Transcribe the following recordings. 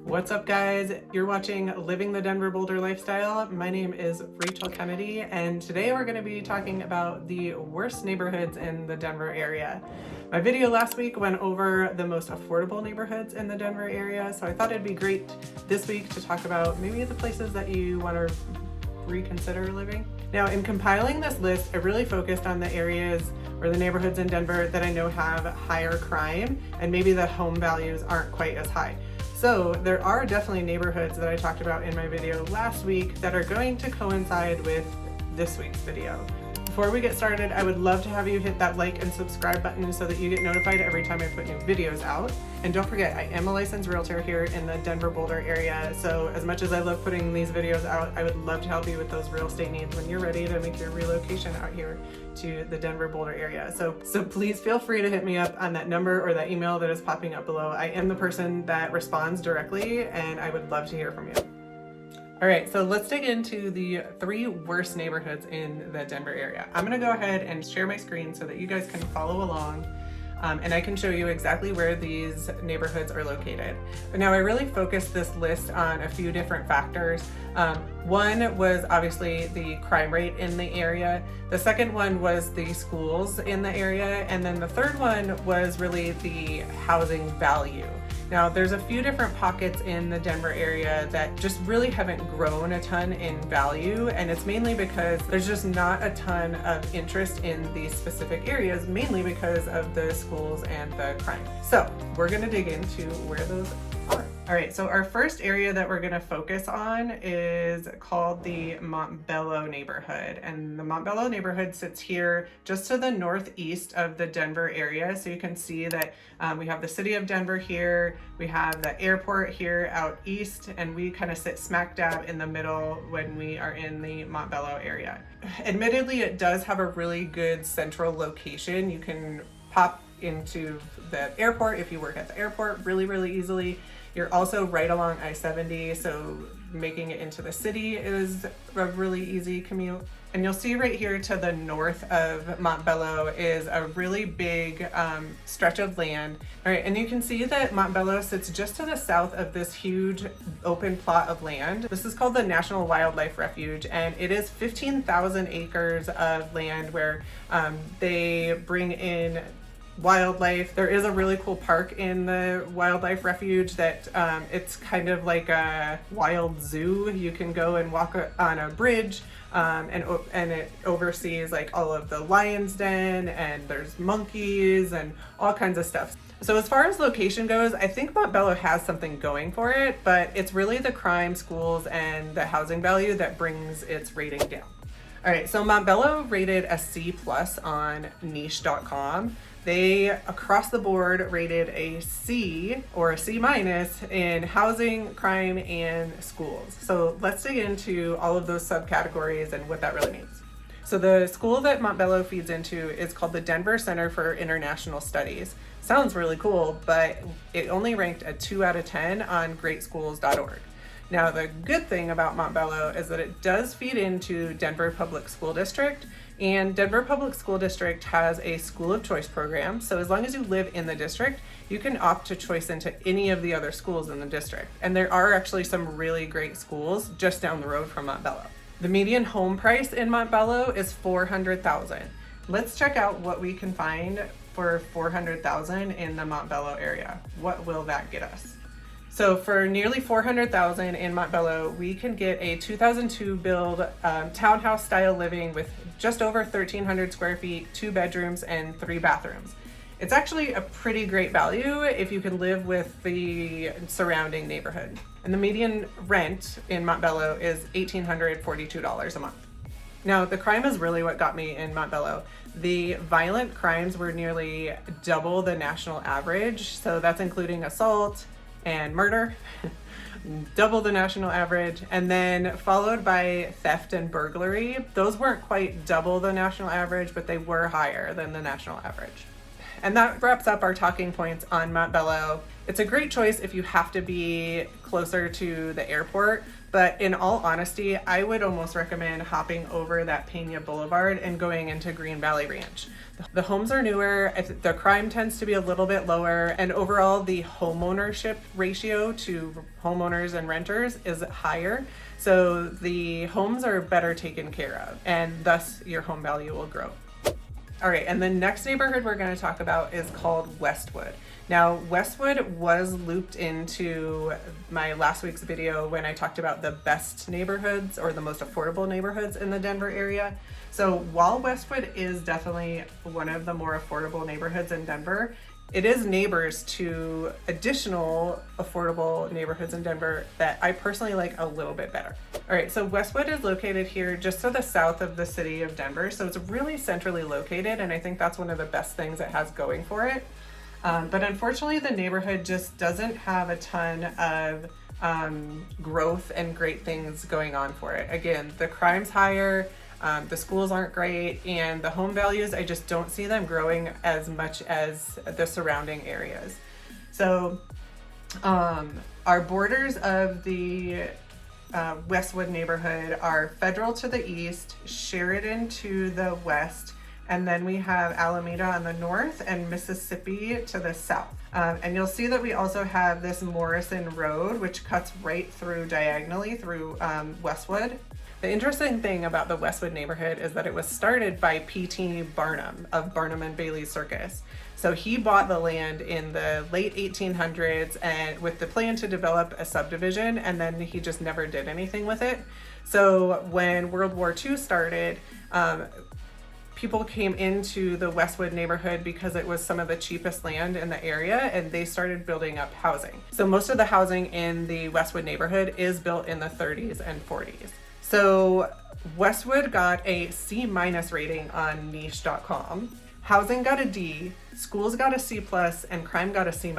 What's up, guys? You're watching Living the Denver Boulder Lifestyle. My name is Rachel Kennedy, and today we're going to be talking about the worst neighborhoods in the Denver area. My video last week went over the most affordable neighborhoods in the Denver area, so I thought it'd be great this week to talk about maybe the places that you want to reconsider living. Now, in compiling this list, I really focused on the areas or the neighborhoods in Denver that I know have higher crime and maybe the home values aren't quite as high. So there are definitely neighborhoods that I talked about in my video last week that are going to coincide with this week's video. Before we get started, I would love to have you hit that like and subscribe button so that you get notified every time I put new videos out. And don't forget, I am a licensed realtor here in the Denver Boulder area, so as much as I love putting these videos out, I would love to help you with those real estate needs when you're ready to make your relocation out here to the Denver Boulder area. So please feel free to hit me up on that number or that email that is popping up below. I am the person that responds directly, and I would love to hear from you. All right, so let's dig into the 3 worst neighborhoods in the Denver area. I'm gonna go ahead and share my screen so that you guys can follow along, and I can show you exactly where these neighborhoods are located. But now I really focused this list on a few different factors. One was obviously the crime rate in the area. The second one was the schools in the area. And then the third one was really the housing value. Now, there's a few different pockets in the Denver area that just really haven't grown a ton in value, and it's mainly because there's just not a ton of interest in these specific areas, mainly because of the schools and the crime. So we're gonna dig into where those are. All right, so our first area that we're gonna focus on is called the Montbello neighborhood. And the Montbello neighborhood sits here just to the northeast of the Denver area. So you can see that we have the city of Denver here, we have the airport here out east, and we kind of sit smack dab in the middle when we are in the Montbello area. Admittedly, it does have a really good central location. You can pop into the airport if you work at the airport really easily. You're also right along I-70, so making it into the city is a really easy commute. And you'll see right here to the north of Montbello is a really big stretch of land. All right, and you can see that Montbello sits just to the south of this huge open plot of land. This is called the National Wildlife Refuge, and it is 15,000 acres of land where they bring in wildlife. There is a really cool park in the wildlife refuge that it's kind of like a wild zoo. You can go and walk on a bridge and it oversees like all of the lion's den, and there's monkeys and all kinds of stuff. So as far as location goes, I think Montbello has something going for it, but it's really the crime, schools, and the housing value that brings its rating down. All right, so Montbello rated a C+ on niche.com. They, across the board, rated a C or a C- in housing, crime, and schools. So let's dig into all of those subcategories and what that really means. So the school that Montbello feeds into is called the Denver Center for International Studies. Sounds really cool, but it only ranked a 2 out of 10 on greatschools.org. Now, the good thing about Montbello is that it does feed into Denver Public School District, and Denver Public School District has a school of choice program. So as long as you live in the district, you can opt to choice into any of the other schools in the district. And there are actually some really great schools just down the road from Montbello. The median home price in Montbello is $400,000. Let's check out what we can find for $400,000 in the Montbello area. What will that get us? So for nearly $400,000 in Montbello, we can get a 2002 build townhouse style living with just over 1,300 square feet, 2 bedrooms, and 3 bathrooms. It's actually a pretty great value if you can live with the surrounding neighborhood. And the median rent in Montbello is $1,842 a month. Now, the crime is really what got me in Montbello. The violent crimes were nearly double the national average, so that's including assault and murder, double the national average, and then followed by theft and burglary. Those weren't quite double the national average, but they were higher than the national average. And that wraps up our talking points on Montbello. It's a great choice if you have to be closer to the airport, But in all honesty, I would almost recommend hopping over that Pena Boulevard and going into Green Valley Ranch. The homes are newer, the crime tends to be a little bit lower, and overall the homeownership ratio to homeowners and renters is higher. So the homes are better taken care of, and thus your home value will grow. All right, and the next neighborhood we're going to talk about is called Westwood. Now, Westwood was looped into my last week's video when I talked about the best neighborhoods or the most affordable neighborhoods in the Denver area. So while Westwood is definitely one of the more affordable neighborhoods in Denver, it is neighbors to additional affordable neighborhoods in Denver that I personally like a little bit better. All right, so Westwood is located here just to the south of the city of Denver. So it's really centrally located, and I think that's one of the best things it has going for it. But unfortunately, the neighborhood just doesn't have a ton of growth and great things going on for it. Again, the crime's higher, the schools aren't great, and the home values, I just don't see them growing as much as the surrounding areas. So our borders of the Westwood neighborhood are Federal to the east, Sheridan to the west, and then we have Alameda on the north and Mississippi to the south. And you'll see that we also have this Morrison Road, which cuts right through diagonally through Westwood. The interesting thing about the Westwood neighborhood is that it was started by P.T. Barnum of Barnum and Bailey Circus. So he bought the land in the late 1800s and with the plan to develop a subdivision, and then he just never did anything with it. So when World War II started, people came into the Westwood neighborhood because it was some of the cheapest land in the area, and they started building up housing. So most of the housing in the Westwood neighborhood is built in the 30s and 40s. So Westwood got a C- rating on niche.com. Housing got a D, schools got a C+, and crime got a C-.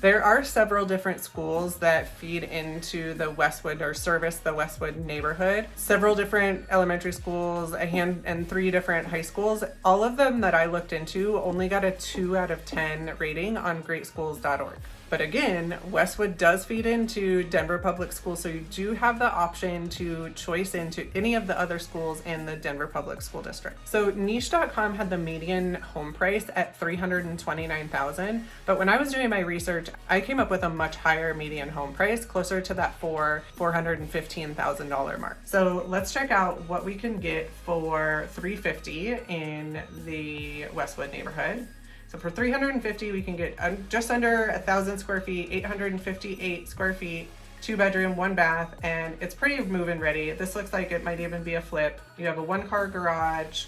There are several different schools that feed into the Westwood or service the Westwood neighborhood. Several different elementary schools, and 3 different high schools. All of them that I looked into only got a 2 out of 10 rating on greatschools.org. But again, Westwood does feed into Denver Public Schools, so you do have the option to choice into any of the other schools in the Denver Public School District. So niche.com had the median home price at $329,000, but when I was doing my research, I came up with a much higher median home price, closer to that $415,000 mark. So let's check out what we can get for $350,000 in the Westwood neighborhood. So for $350,000, we can get just under 1,000 square feet, 858 square feet, 2 bedroom, 1 bath, and it's pretty move-in ready. This looks like it might even be a flip. You have a 1-car garage,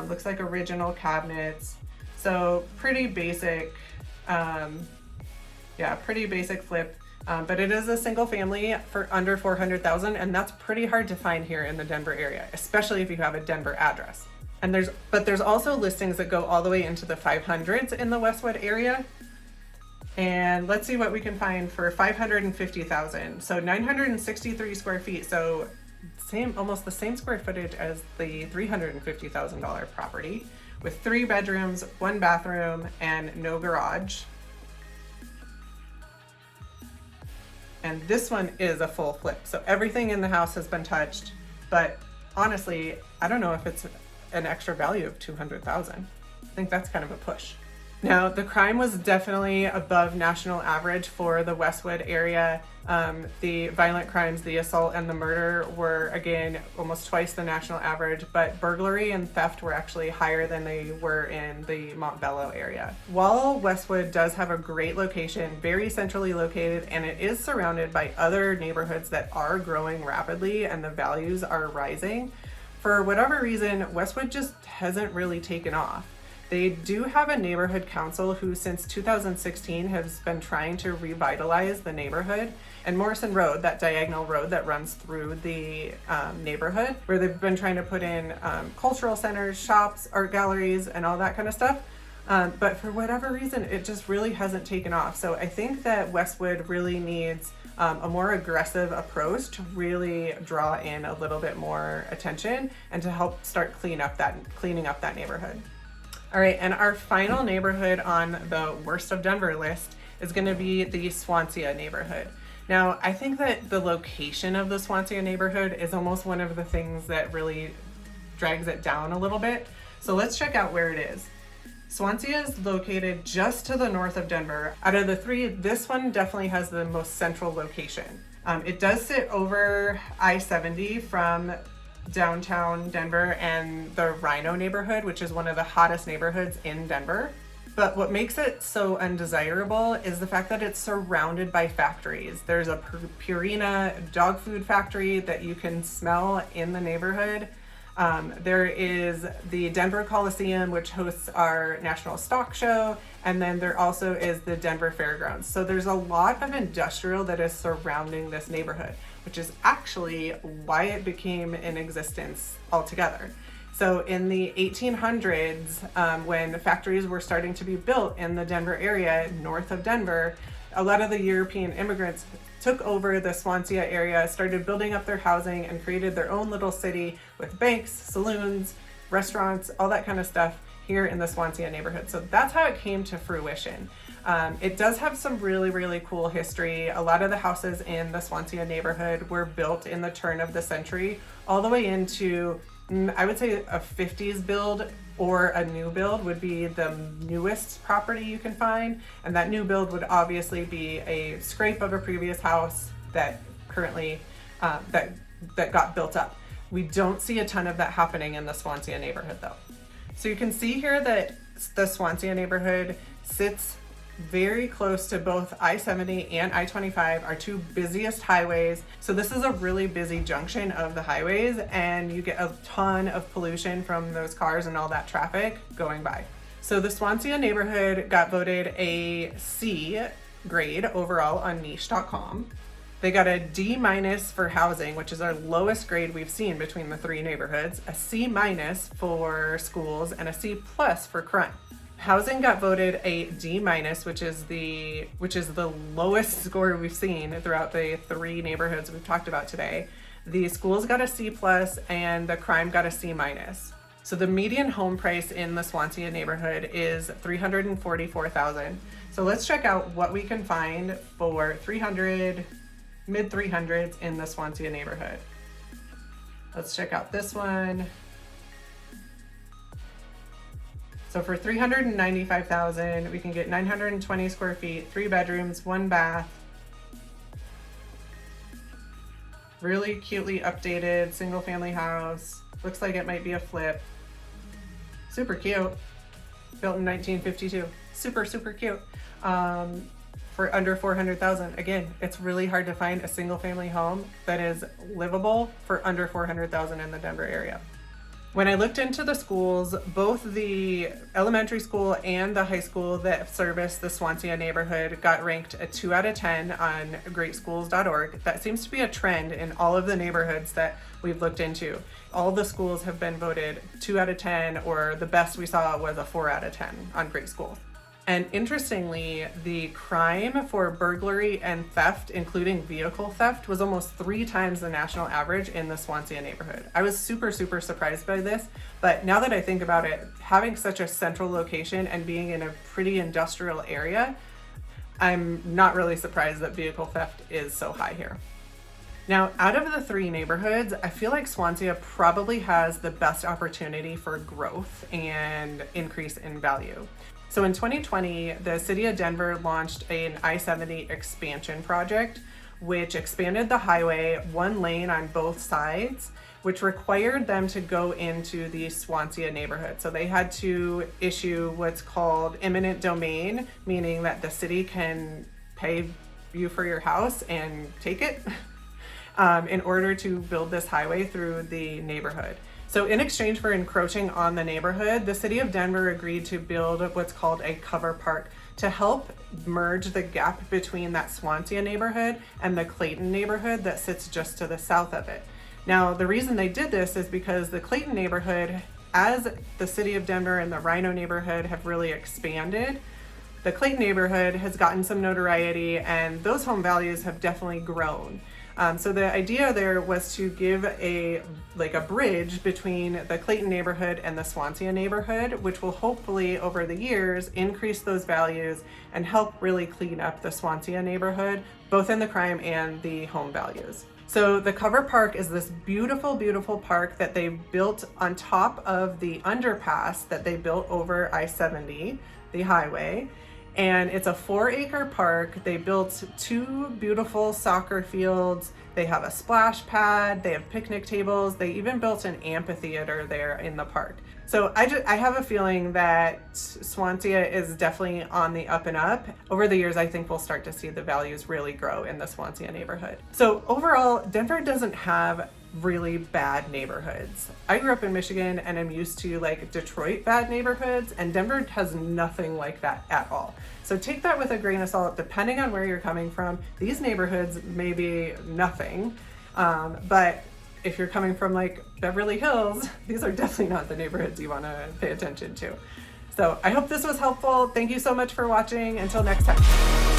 looks like original cabinets. So pretty basic, pretty basic flip. But it is a single family for under $400,000, and that's pretty hard to find here in the Denver area, especially if you have a Denver address. And there's also listings that go all the way into the 500s in the Westwood area. And let's see what we can find for $550,000. So 963 square feet. So almost the same square footage as the $350,000 property, with 3 bedrooms, 1 bathroom, and no garage. And this one is a full flip. So everything in the house has been touched, but honestly, I don't know if it's an extra value of $200,000. I think that's kind of a push. Now, the crime was definitely above national average for the Westwood area. The violent crimes, the assault and the murder were, again, almost twice the national average, but burglary and theft were actually higher than they were in the Montbello area. While Westwood does have a great location, very centrally located, and it is surrounded by other neighborhoods that are growing rapidly and the values are rising, for whatever reason, Westwood just hasn't really taken off. They do have a neighborhood council who since 2016 has been trying to revitalize the neighborhood. And Morrison Road, that diagonal road that runs through the neighborhood, where they've been trying to put in cultural centers, shops, art galleries, and all that kind of stuff. But for whatever reason, it just really hasn't taken off. So I think that Westwood really needs a more aggressive approach to really draw in a little bit more attention and to help start cleaning up that neighborhood. All right, and our final neighborhood on the worst of Denver list is going to be the Swansea neighborhood. Now, I think that the location of the Swansea neighborhood is almost one of the things that really drags it down a little bit. So let's check out where it is. Swansea is located just to the north of Denver. Out of the three, this one definitely has the most central location. It does sit over I-70 from downtown Denver and the Rhino neighborhood, which is one of the hottest neighborhoods in Denver. But what makes it so undesirable is the fact that it's surrounded by factories. There's a Purina dog food factory that you can smell in the neighborhood. There is the Denver Coliseum, which hosts our National Stock Show, and then there also is the Denver Fairgrounds. So there's a lot of industrial that is surrounding this neighborhood, which is actually why it became in existence altogether. So in the 1800s, when factories were starting to be built in the Denver area, north of Denver, a lot of the European immigrants took over the Swansea area, started building up their housing, and created their own little city with banks, saloons, restaurants, all that kind of stuff here in the Swansea neighborhood. So that's how it came to fruition. It does have some really, really cool history. A lot of the houses in the Swansea neighborhood were built in the turn of the century, all the way into, I would say, a 50s build or a new build would be the newest property you can find. And that new build would obviously be a scrape of a previous house that currently, that got built up. We don't see a ton of that happening in the Swansea neighborhood though. So you can see here that the Swansea neighborhood sits very close to both I-70 and I-25, our two busiest highways. So this is a really busy junction of the highways, and you get a ton of pollution from those cars and all that traffic going by. So the Swansea neighborhood got voted a C grade overall on niche.com. They got a D- for housing, which is our lowest grade we've seen between the three neighborhoods, a C- for schools, and a C+ for crime. Housing got voted a D-, which is the lowest score we've seen throughout the three neighborhoods we've talked about today. The schools got a C+, and the crime got a C-. So the median home price in the Swansea neighborhood is $344,000. So let's check out what we can find for mid 300s in the Swansea neighborhood. Let's check out this one. So for $395,000, we can get 920 square feet, 3 bedrooms, 1 bath. Really cutely updated single family house. Looks like it might be a flip. Super cute. Built in 1952. Super, super cute. For under $400,000. Again, it's really hard to find a single family home that is livable for under $400,000 in the Denver area. When I looked into the schools, both the elementary school and the high school that service the Swansea neighborhood got ranked a 2 out of 10 on greatschools.org. That seems to be a trend in all of the neighborhoods that we've looked into. All the schools have been voted 2 out of 10, or the best we saw was a 4 out of 10 on Great Schools. And interestingly, the crime for burglary and theft, including vehicle theft, was almost 3 times the national average in the Swansea neighborhood. I was super, super surprised by this, but now that I think about it, having such a central location and being in a pretty industrial area, I'm not really surprised that vehicle theft is so high here. Now, out of the 3 neighborhoods, I feel like Swansea probably has the best opportunity for growth and increase in value. So in 2020, the city of Denver launched an I-70 expansion project, which expanded the highway 1 lane on both sides, which required them to go into the Swansea neighborhood. So they had to issue what's called eminent domain, meaning that the city can pay you for your house and take it in order to build this highway through the neighborhood. So in exchange for encroaching on the neighborhood, the city of Denver agreed to build what's called a cover park to help merge the gap between that Swansea neighborhood and the Clayton neighborhood that sits just to the south of it. Now, the reason they did this is because the Clayton neighborhood, as the city of Denver and the Rhino neighborhood have really expanded, the Clayton neighborhood has gotten some notoriety and those home values have definitely grown. So the idea there was to give a bridge between the Clayton neighborhood and the Swansea neighborhood, which will hopefully over the years increase those values and help really clean up the Swansea neighborhood, both in the crime and the home values. So the cover park is this beautiful, beautiful park that they built on top of the underpass that they built over I-70, the highway. And it's a 4-acre park. They built 2 beautiful soccer fields. They have a splash pad, they have picnic tables. They even built an amphitheater there in the park. So I have a feeling that Swansea is definitely on the up and up. Over the years, I think we'll start to see the values really grow in the Swansea neighborhood. So overall, Denver doesn't have really bad neighborhoods. I grew up in Michigan and I'm used to Detroit bad neighborhoods, and Denver has nothing like that at all. So take that with a grain of salt. Depending on where you're coming from, these neighborhoods may be nothing, but if you're coming from Beverly Hills, these are definitely not the neighborhoods you want to pay attention to. So I hope this was helpful. Thank you so much for watching. Until next time.